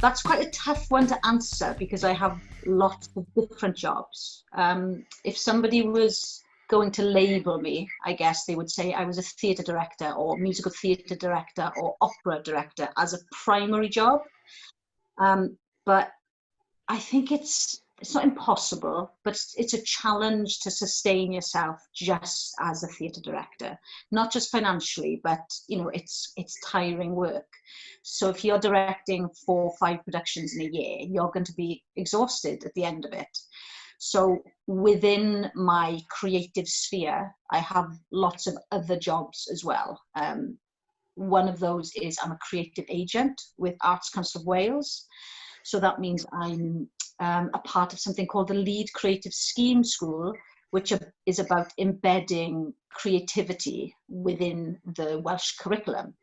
That's quite a tough one to answer because I have lots of different jobs. If somebody was going to label me, I guess they would say I was a theatre director or musical theatre director or opera director as a primary job. But I think it's not impossible, but it's a challenge to sustain yourself just as a theatre director, not just financially, but you know, it's tiring work. So if you're directing 4 or 5 productions in a year, you're going to be exhausted at the end of it. So within my creative sphere, I have lots of other jobs as well. One of those is I'm a creative agent with Arts Council of Wales. So that means I'm a part of something called the Lead Creative Scheme School, which is about embedding creativity within the Welsh curriculum.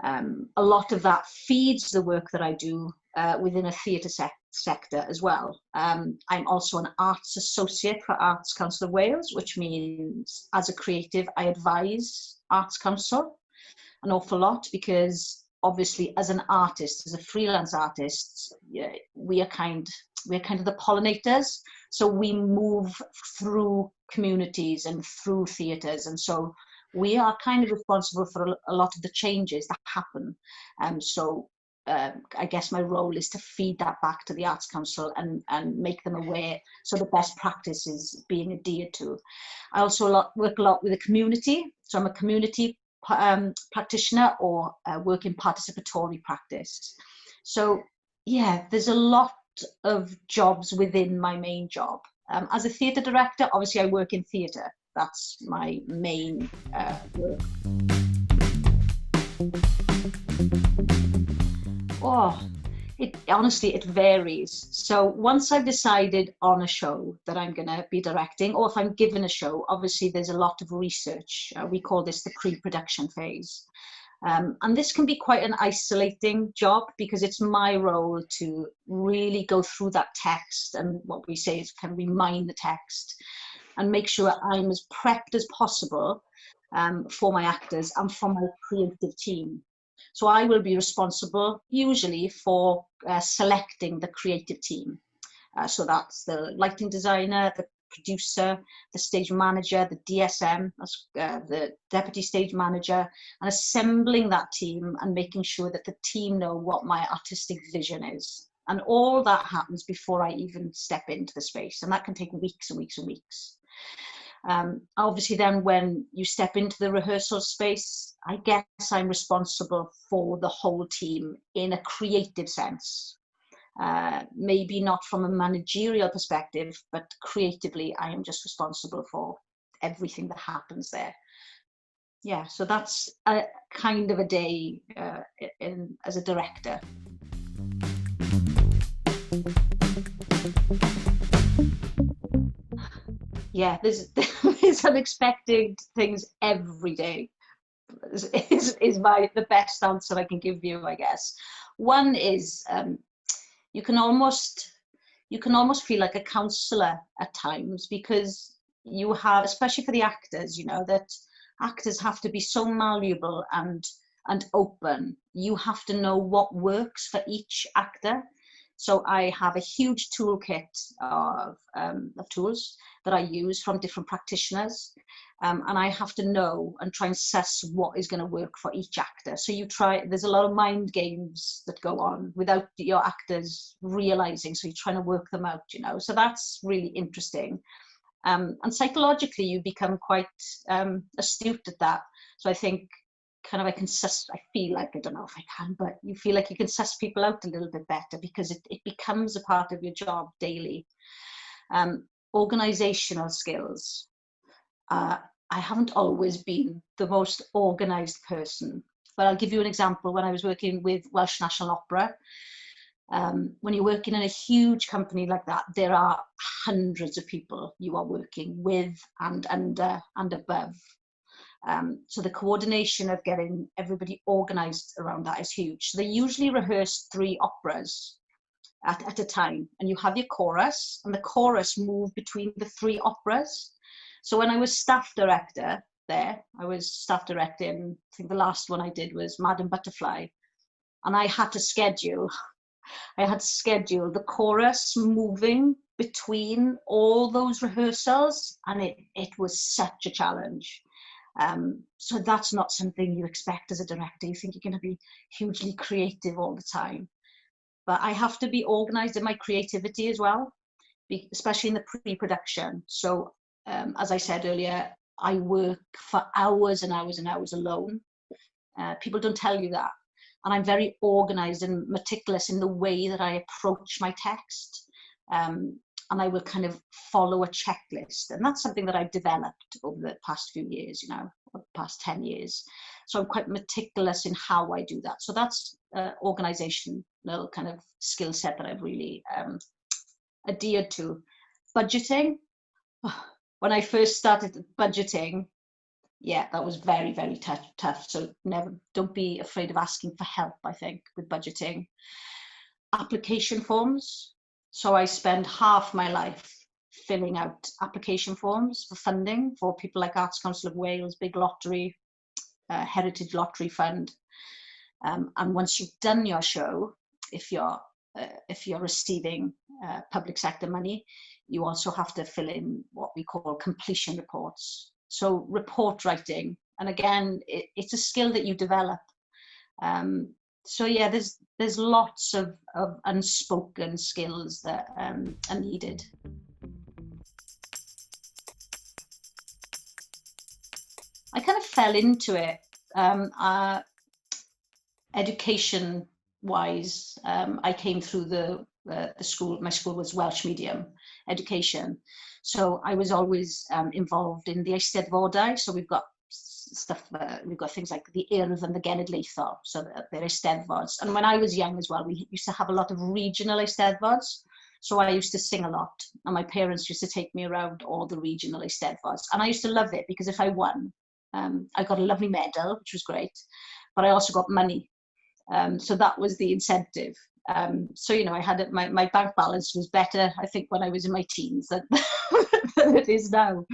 A lot of that feeds the work that I do within a theatre sector as well. I'm also an arts associate for Arts Council of Wales, which means as a creative, I advise Arts Council an awful lot because obviously as an artist, as a freelance artist, we are kind of the pollinators. So we move through communities and through theatres. And so we are kind of responsible for a lot of the changes that happen. I guess my role is to feed that back to the Arts Council and make them aware so the best practice is being adhered to. I also work a lot with the community. So I'm a community practitioner or work in participatory practice. So yeah, there's a lot of jobs within my main job. As a theatre director, obviously I work in theatre. That's my main work. Honestly, it varies. So once I've decided on a show that I'm going to be directing, or if I'm given a show, obviously there's a lot of research. We call this the pre-production phase. And this can be quite an isolating job because it's my role to really go through that text and what we say is kind of remine the text and make sure I'm as prepped as possible for my actors and for my creative team. So I will be responsible usually for selecting the creative team. So that's the lighting designer, the producer, the stage manager, the DSM, the deputy stage manager, and assembling that team and making sure that the team know what my artistic vision is. And all that happens before I even step into the space. And that can take weeks and weeks and weeks. Obviously then when you step into the rehearsal space, I guess I'm responsible for the whole team in a creative sense. Maybe not from a managerial perspective, but creatively I am just responsible for everything that happens there. Yeah, so that's a kind of a day as a director. Yeah, there's unexpected things every day. Is the best answer I can give you, I guess. One is you can almost feel like a counsellor at times because you have, especially for the actors, you know, that actors have to be so malleable and open. You have to know what works for each actor. So I have a huge toolkit of tools that I use from different practitioners. And I have to know and try and assess what is going to work for each actor. So there's a lot of mind games that go on without your actors realizing. So you're trying to work them out, you know. So that's really interesting. And psychologically, you become quite astute at that. So I think I feel like, I don't know if I can, but you feel like you can suss people out a little bit better because it becomes a part of your job daily. Organizational skills. I haven't always been the most organized person, but I'll give you an example. When I was working with Welsh National Opera, when you're working in a huge company like that, there are hundreds of people you are working with and under and above. So the coordination of getting everybody organized around that is huge. So they usually rehearse 3 operas at a time, and you have your chorus, and the chorus move between the 3 operas. So when I was staff director there, I was staff directing, I think the last one I did was Madam Butterfly, and I had to schedule the chorus moving between all those rehearsals, and it was such a challenge. So that's not something you expect as a director. You think you're going to be hugely creative all the time. But I have to be organized in my creativity as well, especially in the pre-production. So as I said earlier, I work for hours and hours and hours alone. People don't tell you that. And I'm very organized and meticulous in the way that I approach my text. And I will kind of follow a checklist. And that's something that I've developed over the past few years, the past 10 years. So I'm quite meticulous in how I do that. So that's organizational kind of skill set that I've really adhered to. Budgeting. When I first started budgeting, yeah, that was very, very tough. So don't be afraid of asking for help, I think, with budgeting. Application forms. So I spend half my life filling out application forms for funding for people like Arts Council of Wales, Big Lottery, Heritage Lottery Fund. And once you've done your show, if you're receiving public sector money, you also have to fill in what we call completion reports. So report writing, and again, it's a skill that you develop. So yeah, there's lots of unspoken skills that are needed. I kind of fell into it education-wise. I came through the school. My school was Welsh medium education, so I was always involved in the Eisteddfodau. So we've got stuff. We've got things like the Urdd and the Genedlaethol. So they're Eisteddfods. And when I was young as well, we used to have a lot of regional Eisteddfods. So I used to sing a lot, and my parents used to take me around all the regional Eisteddfods. And I used to love it because if I won, I got a lovely medal, which was great, but I also got money. So that was the incentive. So, I had my bank balance was better, I think, when I was in my teens than, than it is now.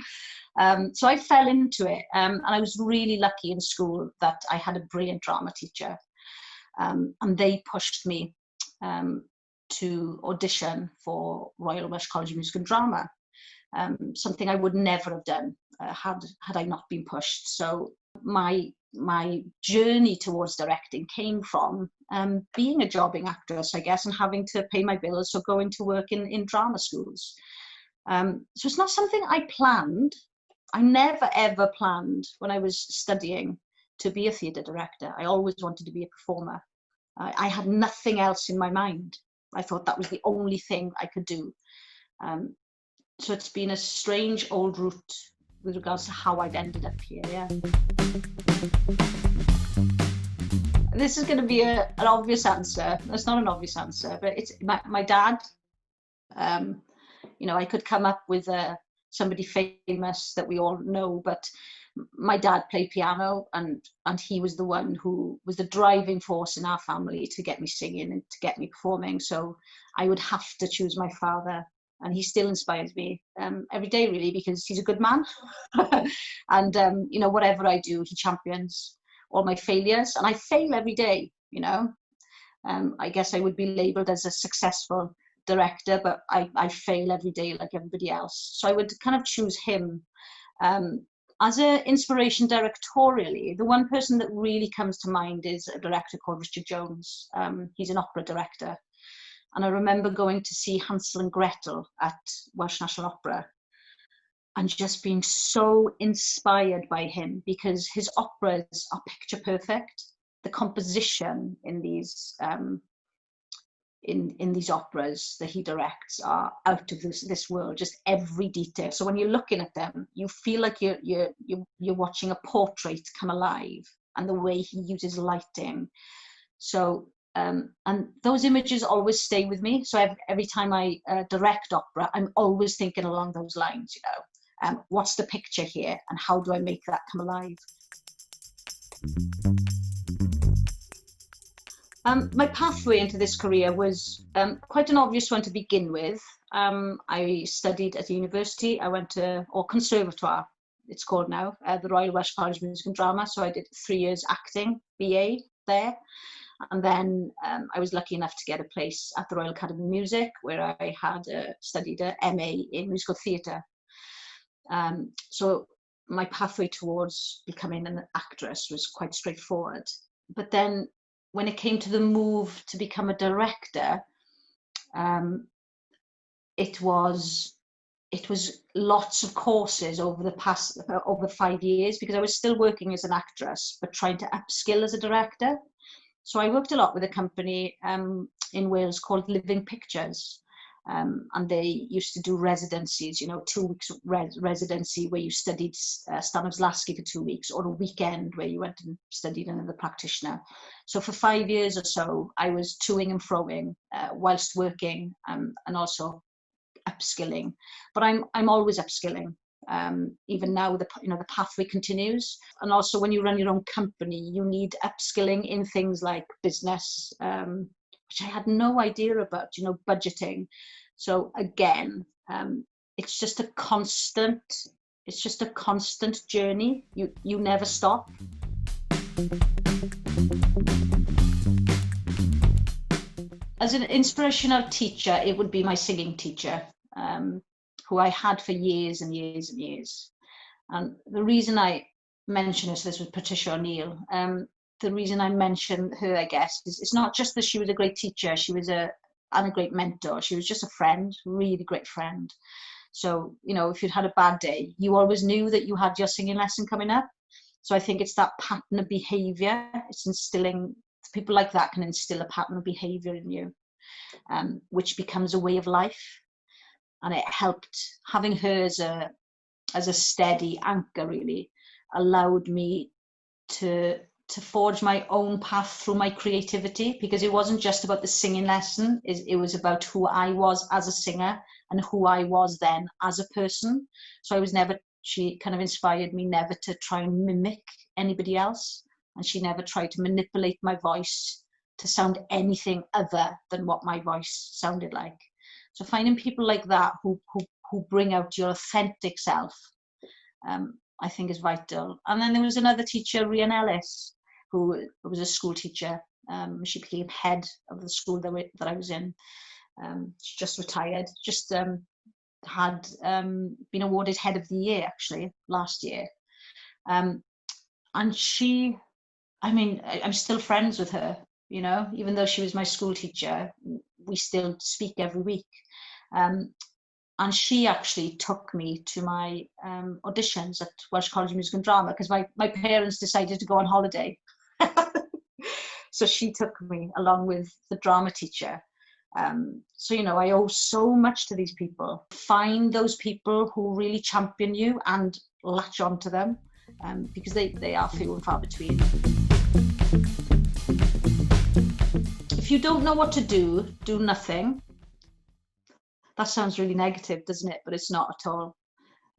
So I fell into it, and I was really lucky in school that I had a brilliant drama teacher, and they pushed me to audition for Royal Welsh College of Music and Drama, something I would never have done had I not been pushed. So my journey towards directing came from being a jobbing actress, I guess, and having to pay my bills, so going to work in drama schools. So it's not something I planned. I never ever planned when I was studying to be a theatre director. I always wanted to be a performer. I had nothing else in my mind. I thought that was the only thing I could do. So it's been a strange old route with regards to how I've ended up here, yeah. This is going to be an obvious answer. It's not an obvious answer, but it's my dad. I could come up with somebody famous that we all know, but my dad played piano, and he was the one who was the driving force in our family to get me singing and to get me performing. So I would have to choose my father, and he still inspires me every day, really, because he's a good man. And whatever I do, he champions all my failures, and I fail every day. I guess I would be labelled as a successful director, but I fail every day like everybody else. So I would kind of choose him. As an inspiration directorially, the one person that really comes to mind is a director called Richard Jones. He's an opera director. And I remember going to see Hansel and Gretel at Welsh National Opera and just being so inspired by him, because his operas are picture perfect. The composition in these in these operas that he directs are out of this world, just every detail. So when you're looking at them, you feel like you're watching a portrait come alive, and the way he uses lighting. So and those images always stay with me. So every time I direct opera, I'm always thinking along those lines. What's the picture here, and how do I make that come alive? My pathway into this career was quite an obvious one to begin with. I studied at university. I went to, or conservatoire, it's called now, the Royal Welsh College of Music and Drama. So I did 3 years acting, BA there. And then I was lucky enough to get a place at the Royal Academy of Music, where I had studied a MA in musical theatre. So my pathway towards becoming an actress was quite straightforward. But then when it came to the move to become a director, it was lots of courses over 5 years, because I was still working as an actress, but trying to upskill as a director. So I worked a lot with a company in Wales called Living Pictures. And they used to do residencies, 2 weeks residency where you studied Stanislavski for 2 weeks, or a weekend where you went and studied another practitioner. So for 5 years or so, I was toing and froing whilst working and also upskilling. But I'm always upskilling. Even now, the pathway continues. And also when you run your own company, you need upskilling in things like business, which I had no idea about, budgeting. So again, it's just a constant journey. You never stop. As an inspirational teacher, it would be my singing teacher, who I had for years and years and years. And the reason I mention this was Patricia O'Neill. The reason I mention her, I guess, is it's not just that she was a great teacher, she was a great mentor. She was just a friend, really great friend. So, if you'd had a bad day, you always knew that you had your singing lesson coming up. So I think it's that pattern of behaviour. It's instilling, people like that can instill a pattern of behaviour in you, which becomes a way of life. And it helped, having her as a steady anchor, really allowed me to forge my own path through my creativity, because it wasn't just about the singing lesson, it was about who I was as a singer and who I was then as a person. So she kind of inspired me never to try and mimic anybody else, and she never tried to manipulate my voice to sound anything other than what my voice sounded like. So finding people like that who bring out your authentic self, I think is vital. And then there was another teacher, Rhian Ellis, who was a school teacher. She became head of the school that I was in. She just retired, had been awarded Head of the Year, actually, last year. And I'm still friends with her, even though she was my school teacher, we still speak every week. And she actually took me to my auditions at Welsh College of Music and Drama, because my parents decided to go on holiday. So she took me along with the drama teacher. So, I owe so much to these people. Find those people who really champion you and latch on to them, because they are few and far between. If you don't know what to do, do nothing. That sounds really negative, doesn't it? But it's not at all.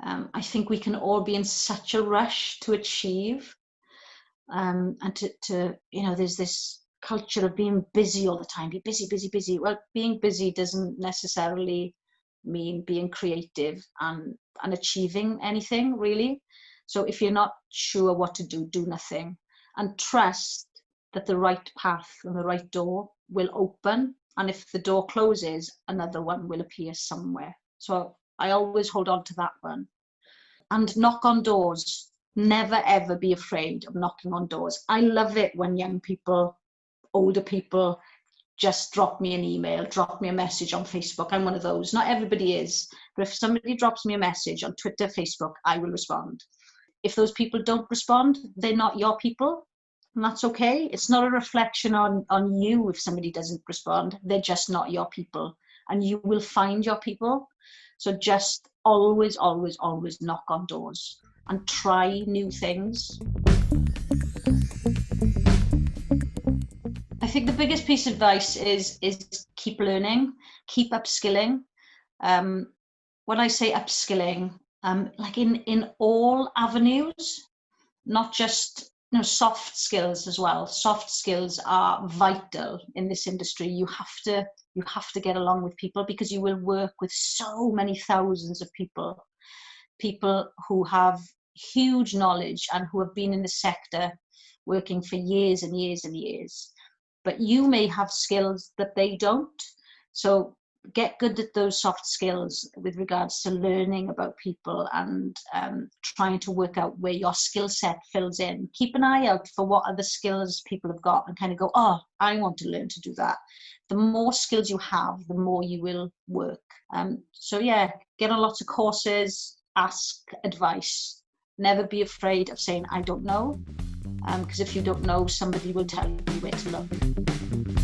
I think we can all be in such a rush to achieve, and to there's this culture of being busy all the time. Be busy, busy, busy. Well, being busy doesn't necessarily mean being creative and achieving anything, really. So if you're not sure what to do, do nothing, and trust that the right path and the right door will open. And if the door closes, another one will appear somewhere. So I always hold on to that one. And knock on doors. Never, ever be afraid of knocking on doors. I love it when young people, older people, just drop me an email, drop me a message on Facebook. I'm one of those. Not everybody is. But if somebody drops me a message on Twitter, Facebook, I will respond. If those people don't respond, they're not your people. And that's okay. It's not a reflection on you if somebody doesn't respond. They're just not your people. And you will find your people. So just always, always, always knock on doors and try new things. I think the biggest piece of advice is keep learning, keep upskilling. When I say upskilling, like in all avenues, not just soft skills as well. Soft skills are vital in this industry. You have to get along with people, because you will work with so many thousands of people who have huge knowledge and who have been in the sector working for years and years and years. But you may have skills that they don't. So get good at those soft skills with regards to learning about people and trying to work out where your skill set fills in. Keep an eye out for what other skills people have got and kind of go, oh, I want to learn to do that. The more skills you have, the more you will work. So yeah, get on lots of courses, ask advice. Never be afraid of saying, I don't know. Because if you don't know, somebody will tell you where to look.